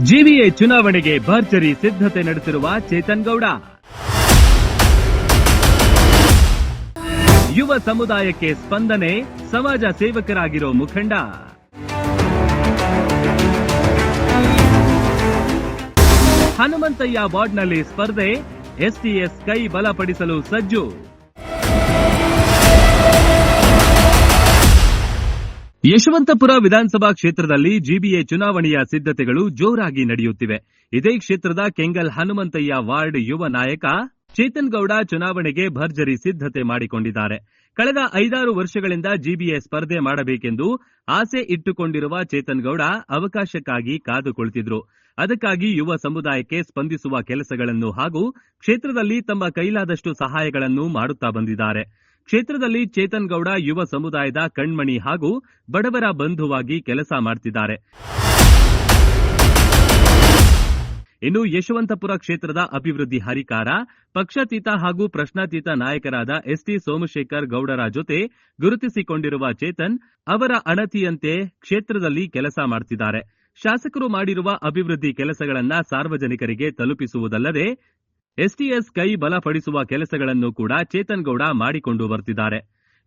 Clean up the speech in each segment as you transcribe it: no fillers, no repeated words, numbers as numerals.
ಜಿವಿಎ ಚುನಾವಣೆಗೆ ಭರ್ಜರಿ ಸಿದ್ಧತೆ ನಡೆಸಿರುವ ಚೇತನ್ ಗೌಡ. ಯುವ ಸಮುದಾಯಕ್ಕೆ ಸ್ಪಂದನೆ, ಸಮಾಜ ಸೇವಕರಾಗಿರೋ ಮುಖಂಡ. ಹನುಮಂತಯ್ಯ ವಾರ್ಡ್ನಲ್ಲಿ ಸ್ಪರ್ಧೆ, ಎಸ್ಟಿಎಸ್ ಕೈ ಬಲಪಡಿಸಲು ಸಜ್ಜು. ಯಶವಂತಪುರ ವಿಧಾನಸಭಾ ಕ್ಷೇತ್ರದಲ್ಲಿ ಜಿಬಿಎ ಚುನಾವಣೆಯ ಸಿದ್ಧತೆಗಳು ಜೋರಾಗಿ ನಡೆಯುತ್ತಿವೆ. ಇದೇ ಕ್ಷೇತ್ರದ ಕೆಂಗಲ್ ಹನುಮಂತಯ್ಯ ವಾರ್ಡ್ ಯುವ ನಾಯಕ ಚೇತನ್ ಗೌಡ ಚುನಾವಣೆಗೆ ಭರ್ಜರಿ ಸಿದ್ಧತೆ ಮಾಡಿಕೊಂಡಿದ್ದಾರೆ. ಕಳೆದ 5-6 ವರ್ಷಗಳಿಂದ ಜಿಬಿಎ ಸ್ಪರ್ಧೆ ಮಾಡಬೇಕೆಂದು ಆಸೆ ಇಟ್ಟುಕೊಂಡಿರುವ ಚೇತನ್ ಗೌಡ ಅವಕಾಶಕ್ಕಾಗಿ ಕಾದು ಕುಳಿತಿದ್ರು. ಅದಕ್ಕಾಗಿ ಯುವ ಸಮುದಾಯಕ್ಕೆ ಸ್ಪಂದಿಸುವ ಕೆಲಸಗಳನ್ನು ಹಾಗೂ ಕ್ಷೇತ್ರದಲ್ಲಿ ತಮ್ಮ ಕೈಲಾದಷ್ಟು ಸಹಾಯಗಳನ್ನು ಮಾಡುತ್ತಾ ಬಂದಿದ್ದಾರೆ. ಕ್ಷೇತ್ರದಲ್ಲಿ ಚೇತನ್ ಗೌಡ ಯುವ ಸಮುದಾಯದ ಕಣ್ಮಣಿ ಹಾಗೂ ಬಡವರ ಬಂಧುವಾಗಿ ಕೆಲಸ ಮಾಡುತ್ತಿದ್ದಾರೆ. ಇನ್ನು ಯಶವಂತಪುರ ಕ್ಷೇತ್ರದ ಅಭಿವೃದ್ಧಿ ಹರಿಕಾರ, ಪಕ್ಷಾತೀತ ಹಾಗೂ ಪ್ರಶ್ನಾತೀತ ನಾಯಕರಾದ ಎಸ್ಟಿ ಸೋಮಶೇಖರ್ ಗೌಡರ ಜೊತೆ ಗುರುತಿಸಿಕೊಂಡಿರುವ ಚೇತನ್ ಅವರ ಅಣತಿಯಂತೆ ಕ್ಷೇತ್ರದಲ್ಲಿ ಕೆಲಸ ಮಾಡುತ್ತಿದ್ದಾರೆ. ಶಾಸಕರು ಮಾಡಿರುವ ಅಭಿವೃದ್ಧಿ ಕೆಲಸಗಳನ್ನು ಸಾರ್ವಜನಿಕರಿಗೆ ತಲುಪಿಸುವುದಲ್ಲದೆ ಎಸ್ಟಿಎಸ್ ಕೈ ಬಲಪಡಿಸುವ ಕೆಲಸಗಳನ್ನು ಕೂಡ ಚೇತನ್ ಗೌಡ ಮಾಡಿಕೊಂಡು ಬರ್ತಿದ್ದಾರೆ.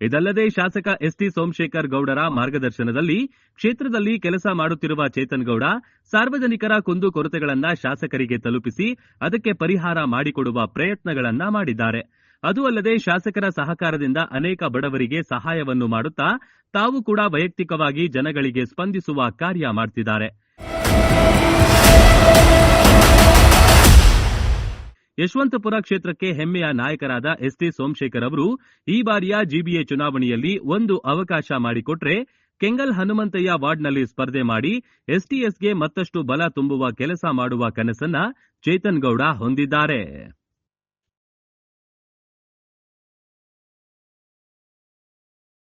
ಇದಲ್ಲದೆ ಶಾಸಕ ಎಸ್ಟಿ ಸೋಮಶೇಖರ್ ಗೌಡರ ಮಾರ್ಗದರ್ಶನದಲ್ಲಿ ಕ್ಷೇತ್ರದಲ್ಲಿ ಕೆಲಸ ಮಾಡುತ್ತಿರುವ ಚೇತನ್ ಗೌಡ ಸಾರ್ವಜನಿಕರ ಕುಂದುಕೊರತೆಗಳನ್ನು ಶಾಸಕರಿಗೆ ತಲುಪಿಸಿ ಅದಕ್ಕೆ ಪರಿಹಾರ ಮಾಡಿಕೊಡುವ ಪ್ರಯತ್ನಗಳನ್ನ ಮಾಡಿದ್ದಾರೆ. ಅದೂ ಅಲ್ಲದೆ ಶಾಸಕರ ಸಹಕಾರದಿಂದ ಅನೇಕ ಬಡವರಿಗೆ ಸಹಾಯವನ್ನು ಮಾಡುತ್ತಾ ತಾವು ಕೂಡ ವೈಯಕ್ತಿಕವಾಗಿ ಜನಗಳಿಗೆ ಸ್ಪಂದಿಸುವ ಕಾರ್ಯ ಮಾಡುತ್ತಿದ್ದಾರೆ. ಯಶವಂತಪುರ ಕ್ಷೇತ್ರಕ್ಕೆ ಹೆಮ್ಮೆಯ ನಾಯಕರಾದ ಎಸ್ಟಿ ಸೋಮಶೇಖರ್ ಅವರು ಈ ಬಾರಿಯ ಜಿಬಿಎ ಚುನಾವಣೆಯಲ್ಲಿ ಒಂದು ಅವಕಾಶ ಮಾಡಿಕೊಟ್ರೆ ಕೆಂಗಲ್ ಹನುಮಂತಯ್ಯ ವಾರ್ಡ್ನಲ್ಲಿ ಸ್ಪರ್ಧೆ ಮಾಡಿ ಎಸ್ಟಿಎಸ್ಗೆ ಮತ್ತಷ್ಟು ಬಲ ತುಂಬುವ ಕೆಲಸ ಮಾಡುವ ಕನಸನ್ನ ಚೇತನ್ ಗೌಡ ಹೊಂದಿದ್ದಾರೆ.